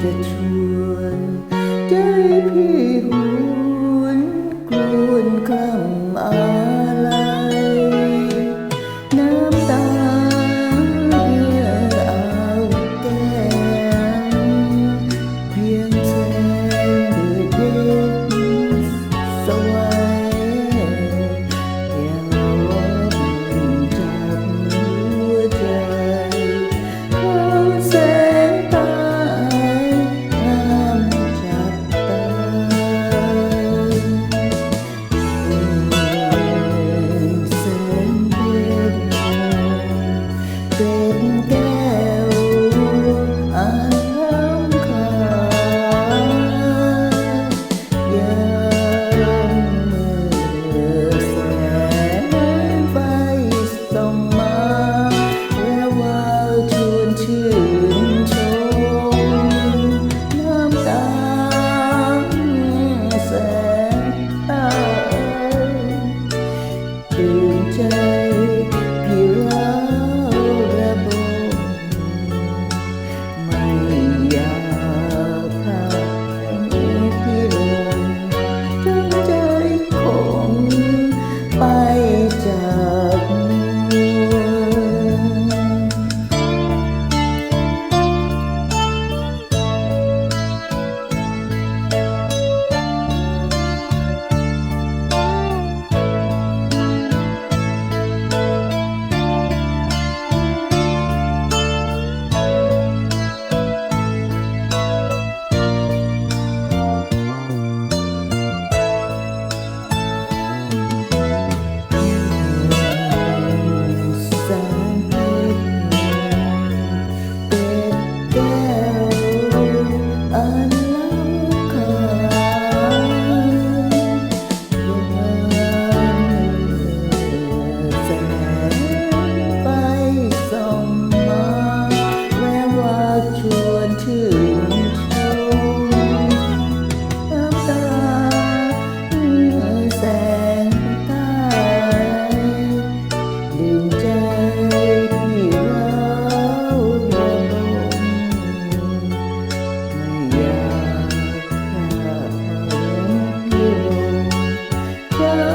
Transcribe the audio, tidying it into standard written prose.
จะชวนใจพี่หวนกลวนคำอะไรน้ำตาเอาแก้มเพียงแสงเดือดเย็นสวัยยังรบจับหัวใจเขาแสงตายห้ามจับตาแสงเย็นเป็นแก้วอ่านล้ำค่ายามเมื่อแสงไฟส่องมาแวววาวชวนชื่นชมน้ำตาแสงตาตื่นใจพี่เล่าระบมไม่อยากพาพี่ลงทั้งใจคงไปจากเมืองแสงเพชรเป็นแก้วอันล้ำค่าแสงไฟส่องมาแวววาวชวนชื่นชมน้ำตาแสงใต้ดึงใจพี่เล่าระบมไม่อยากพาพี่ลง